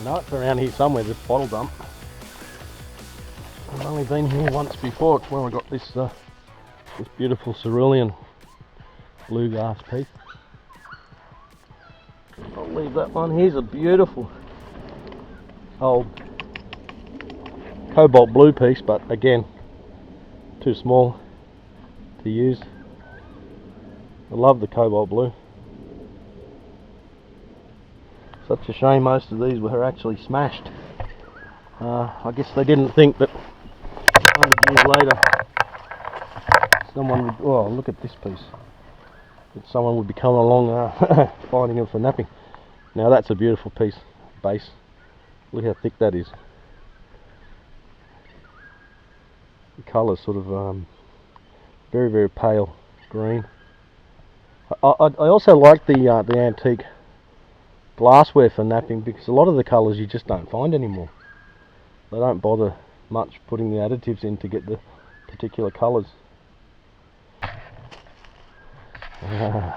know it's around here somewhere, this bottle dump. I've only been here once before. It's when I got this this beautiful cerulean blue glass piece. I'll leave that one. Here's a beautiful old cobalt blue piece, but again, too small to use. I love the cobalt blue. Such a shame most of these were actually smashed. I guess they didn't think that 100 years later someone would, oh look at this piece, that someone would be coming along finding them for napping. Now that's a beautiful piece, base. Look how thick that is. The colour's sort of very, very pale green. I also like the antique glassware for napping, because a lot of the colours you just don't find anymore. They don't bother much putting the additives in to get the particular colours. Wow,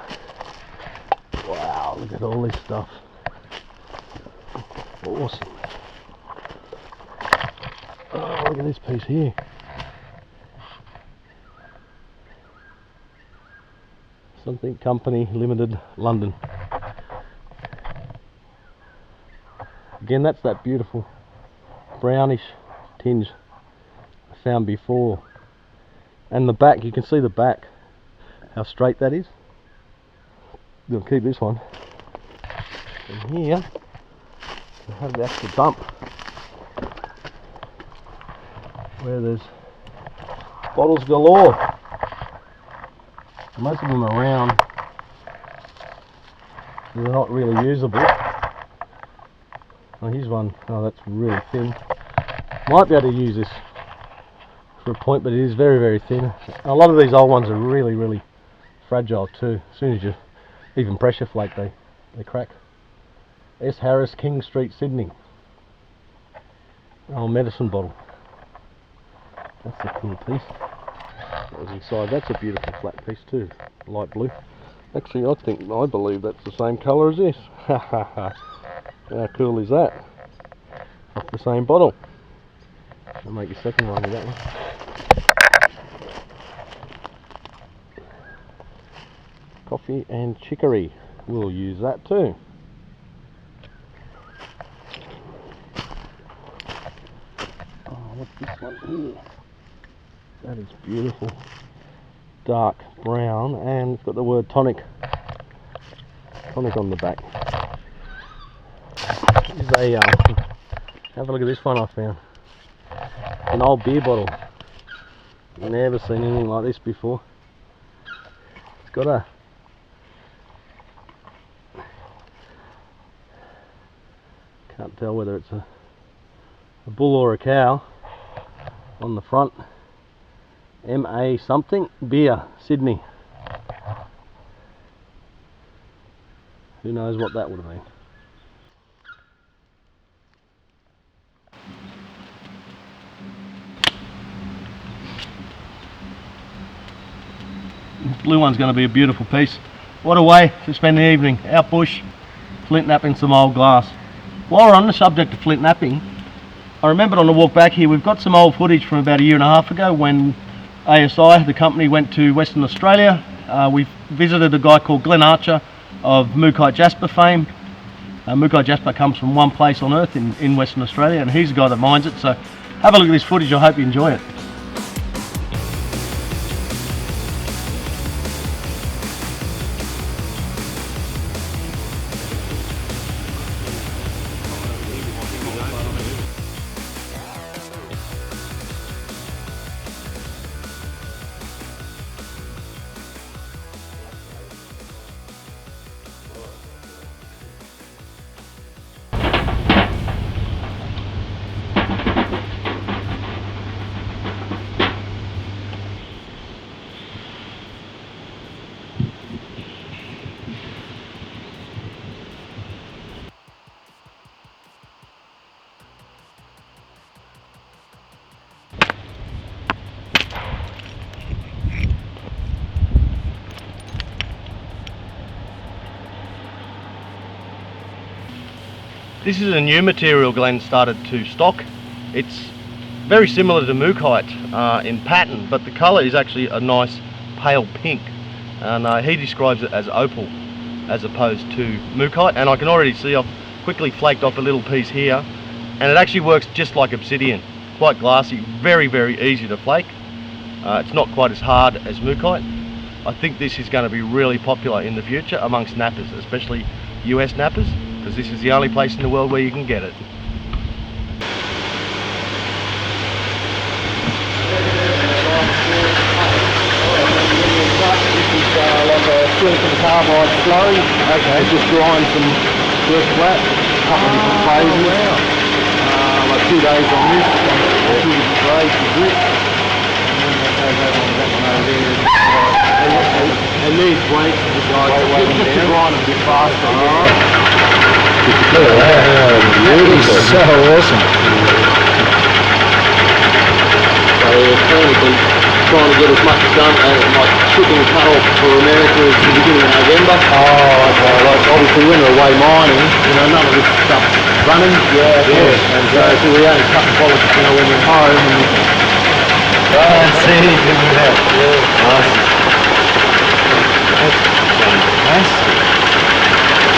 look at all this stuff. Awesome. Oh, look at this piece here. Something Company Limited, London. Again, that's that beautiful brownish tinge I found before. And the back, you can see the back, how straight that is. We'll keep this one. And here, we have the actual dump, where there's bottles galore. Most of them are round. They're not really usable. Oh, here's one. Oh, that's really thin. Might be able to use this for a point, but it is very, very thin. A lot of these old ones are really, really fragile too. As soon as you even pressure flake, they crack. S. Harris, King Street, Sydney. Oh, medicine bottle. That's a cool piece. That was inside. That's a beautiful flat piece too, light blue. Actually, I believe that's the same colour as this. Ha ha ha. How cool is that? Off the same bottle. I'll make a second one with that one. Coffee and chicory. We'll use that too. Oh, what's this one here? That is beautiful. Dark brown, and it's got the word tonic on the back. Have a look at this one I found. An old beer bottle. Never seen anything like this before. It's got a can't tell whether it's a bull or a cow on the front. MA something beer, Sydney. Who knows what that would have been. This blue one's going to be a beautiful piece. What a way to spend the evening out bush, flint napping some old glass. While we're on the subject of flint napping, I remembered on the walk back here, we've got some old footage from about a year and a half ago when ASI, the company, went to Western Australia. We visited a guy called Glen Archer of Mookaite Jasper fame. Mookaite Jasper comes from one place on earth in Western Australia, and he's the guy that mines it. So have a look at this footage, I hope you enjoy it. This is a new material Glen started to stock. It's very similar to Mookaite in pattern, but the colour is actually a nice pale pink, and he describes it as opal as opposed to Mookaite. And I can already see I've quickly flaked off a little piece here, and it actually works just like obsidian, quite glassy, very easy to flake. It's not quite as hard as Mookaite. I think this is going to be really popular in the future amongst nappers, especially US nappers, because this is the only place in the world where you can get it. Like a silicon carbide slurry. Okay. Just grind some dirt flat, a couple of different phases. Wow. Like 2 days on this, 2 different grades of grit. And then that goes over on that one over there. And these weights just to grind them a bit faster. Look at that. Beautiful. So awesome. So technically trying to get as much done as like shipping cut off for America is the beginning of November. Oh, okay. Like obviously when we're away mining, you know, none of this stuff's running. Yeah. And so we only cut and polish, you know, when we're home. And I see. You can do that. Yeah. Awesome. That's fantastic.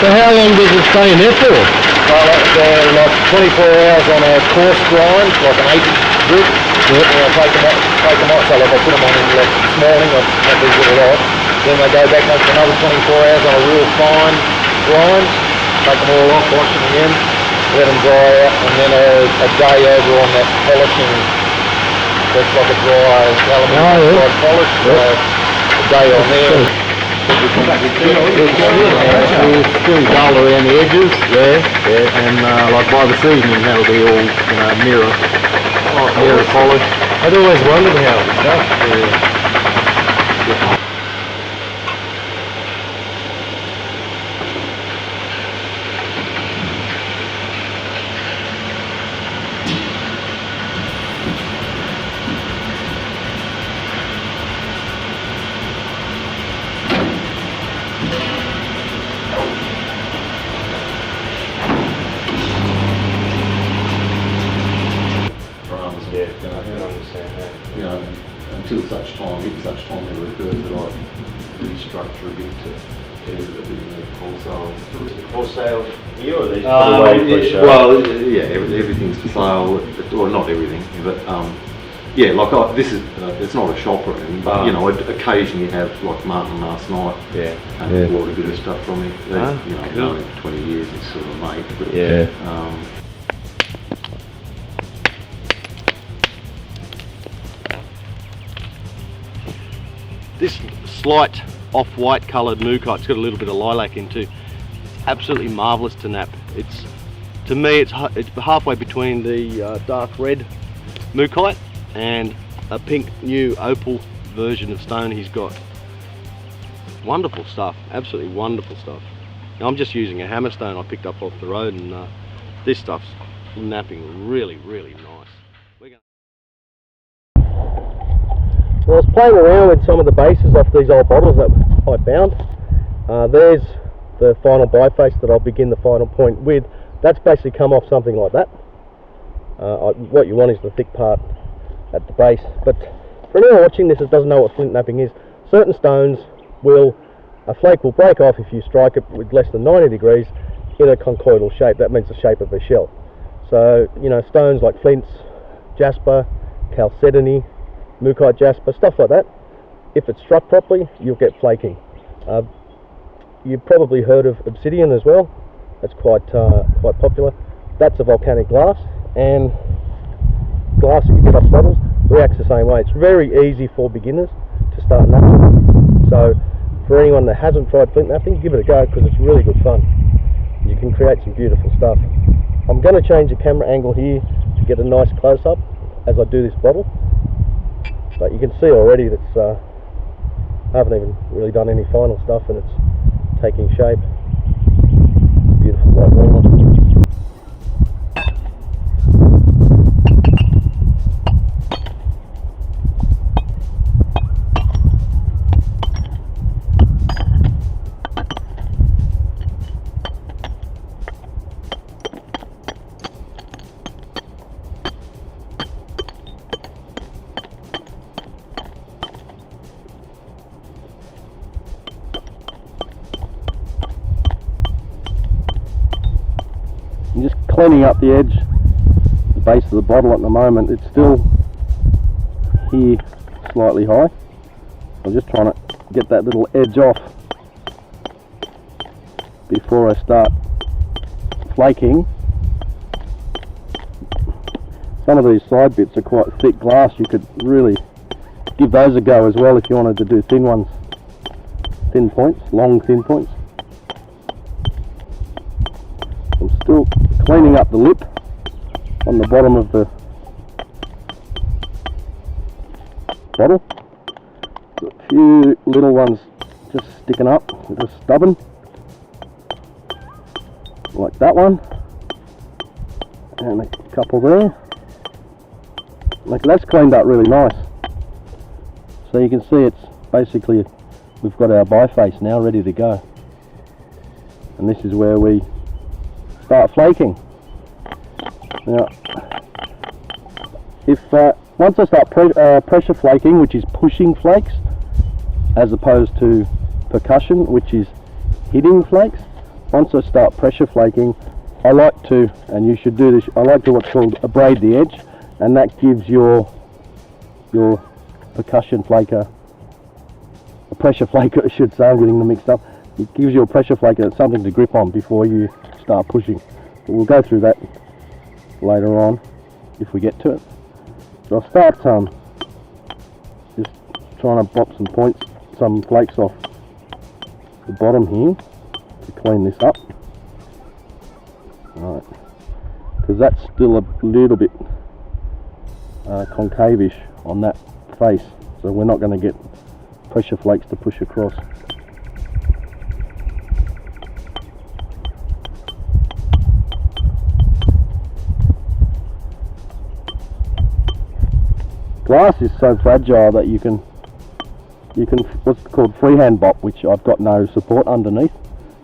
So how long does it stay in there for? Well, they're like 24 hours on a coarse grind, like an 8-inch grit. Yep. And I take them off, so like I put them on in like this morning, I have these little off. Then they go back on for another 24 hours on a real fine grind, take them all off, wash them again, let them dry out, and then a day over on that polishing. That's like a dry aluminium dry polish, so a day on there. It's still dull around the edges, and like by the seasoning that'll be all, you know, mirror polish. I'd always wondered how it was done. Until such time they refer to like restructure a bit to get a bit more wholesale. Wholesale here or these? Well, yeah, everything's for sale, or not everything, but yeah, like this is it's not a shop or anything, but you know, I'd occasionally have like Martin last night. Bought a bit of stuff from me. You know, known him for 20 years. He's sort of a mate. But, this slight off-white coloured Mookaite, it's got a little bit of lilac in too. Absolutely marvellous to nap. It's, to me, it's halfway between the dark red Mookaite and a pink new opal version of stone he's got. Wonderful stuff, absolutely wonderful stuff. Now, I'm just using a hammerstone I picked up off the road, and this stuff's napping really nice. Well, I was playing around with some of the bases off these old bottles that I found. There's the final biface that I'll begin the final point with. That's basically come off something like that. What you want is the thick part at the base. But for anyone watching this that doesn't know what flint napping is, certain stones a flake will break off if you strike it with less than 90 degrees in a conchoidal shape. That means the shape of a shell. So, you know, stones like flints, jasper, chalcedony, Mookaite Jasper, stuff like that, if it's struck properly, you'll get flaking. You've probably heard of obsidian as well. That's quite popular. That's a volcanic glass, and glass that you get off bottles reacts the same way. It's very easy for beginners to start napping. So for anyone that hasn't tried flint napping, give it a go, because it's really good fun. You can create some beautiful stuff. I'm going to change the camera angle here to get a nice close-up as I do this bottle. But you can see already that I haven't even really done any final stuff, and it's taking shape. Beautiful white walnut. cleaning up the edge, the base of the bottle at the moment. It's still here slightly high. I'm just trying to get that little edge off before I start flaking. Some of these side bits are quite thick glass. You could really give those a go as well if you wanted to do thin ones, thin points, long thin points. I'm still cleaning up the lip on the bottom of the bottle. Got a few little ones just sticking up, just stubborn, like that one, and a couple there. Like, that's cleaned up really nice. So you can see it's basically, we've got our biface now ready to go, and this is where we start flaking. Now, if once I start pressure flaking, which is pushing flakes, as opposed to percussion, which is hitting flakes, once I start pressure flaking, I like to, and you should do this, I like to what's called abrade the edge, and that gives your percussion flaker, a pressure flaker I should say, I'm getting them mixed up, it gives your pressure flaker something to grip on before you start pushing. But we'll go through that later on if we get to it. So I'll start just trying to pop some points, some flakes off the bottom here to clean this up. Alright, because that's still a little bit concave-ish on that face, so we're not going to get pressure flakes to push across. Glass is so fragile that you can what's called freehand bop, which I've got no support underneath.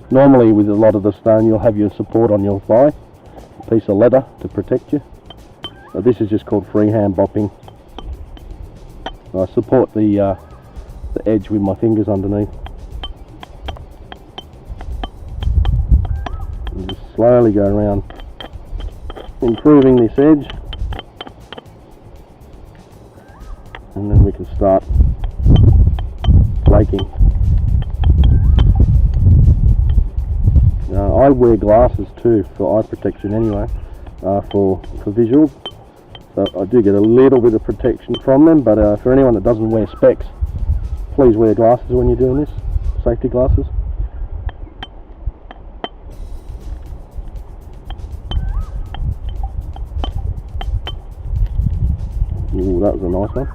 Normally with a lot of the stone you'll have your support on your thigh, a piece of leather to protect you. But this is just called freehand bopping. I support the edge with my fingers underneath. And just slowly go around improving this edge, and then we can start flaking. Now, I wear glasses too for eye protection anyway, for visuals, so I do get a little bit of protection from them, but for anyone that doesn't wear specs, please wear glasses when you're doing this, safety glasses. Ooh, that was a nice one.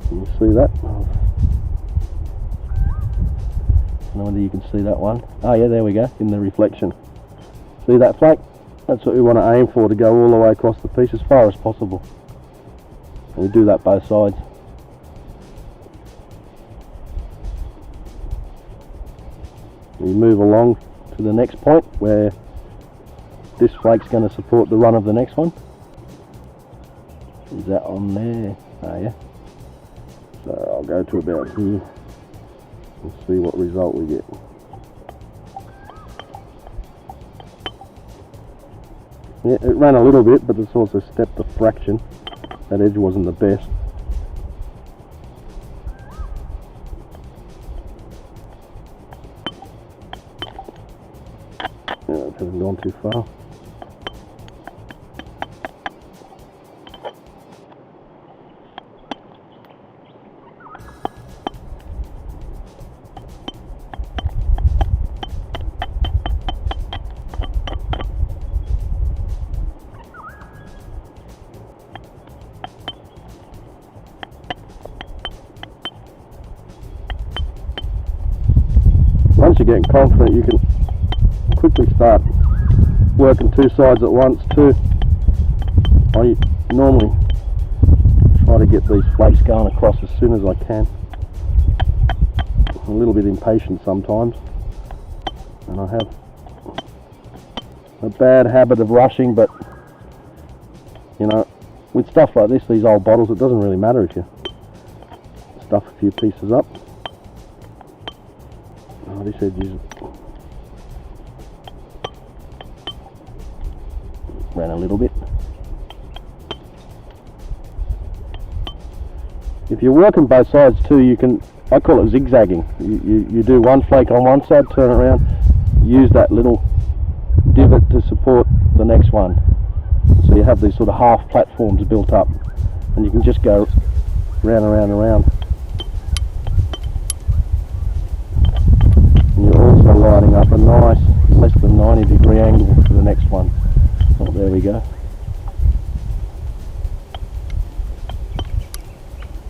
Can you see that? I don't know whether you can see that one. Oh yeah, there we go, in the reflection. See that flake? That's what we want to aim for, to go all the way across the piece as far as possible. And we do that both sides. We move along to the next point where this flake's going to support the run of the next one. Is that on there? Oh yeah. So I'll go to about here and see what result we get. Yeah, it ran a little bit, but it's also stepped a fraction. That edge wasn't the best. Yeah, it hasn't gone too far. Once you're getting confident, you can quickly start working two sides at once too. I normally try to get these flakes going across as soon as I can. I'm a little bit impatient sometimes, and I have a bad habit of rushing, but you know, with stuff like this, these old bottles, it doesn't really matter if you stuff a few pieces up. Oh, this edge is ran a little bit. If you're working both sides too, you can, I call it zigzagging. You do one flake on one side, turn it around, use that little divot to support the next one. So you have these sort of half platforms built up, and you can just go round and round and round. And you're also lining up a nice, less than 90-degree angle for the next one. Oh, there we go.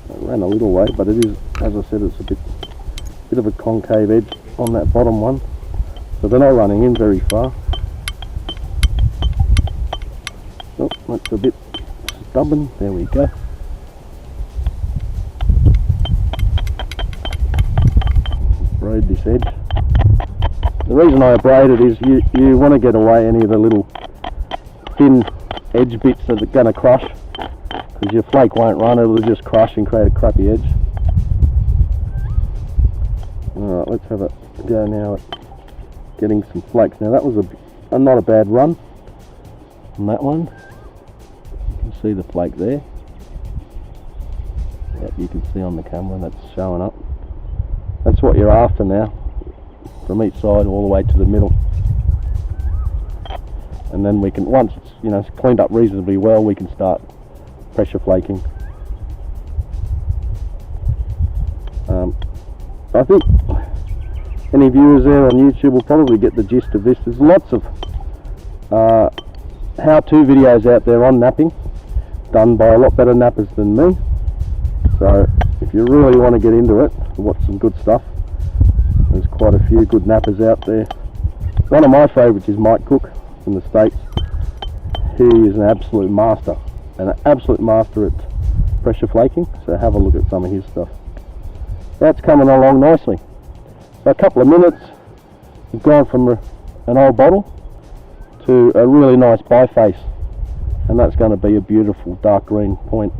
It ran a little way, but it is, as I said, it's a bit of a concave edge on that bottom one, so they're not running in very far. Oh, that's a bit stubborn. There we go. Braid this edge. The reason I braid it is you want to get away any of the little thin edge bits that are going to crush, because your flake won't run, it'll just crush and create a crappy edge. Alright, let's have a go now at getting some flakes. Now that was not a bad run on that one. You can see the flake there. Yep, you can see on the camera that's showing up. That's what you're after now, from each side all the way to the middle. And then we can, once it's, you know, it's cleaned up reasonably well, we can start pressure flaking. I think any viewers there on YouTube will probably get the gist of this. There's lots of how-to videos out there on napping, done by a lot better nappers than me. So if you really want to get into it, watch some good stuff. There's quite a few good nappers out there. One of my favourites is Mike Cook from the States. He is an absolute master at pressure flaking, so have a look at some of his stuff. That's coming along nicely. So a couple of minutes, we've gone from an old bottle to a really nice biface, and that's going to be a beautiful dark green point.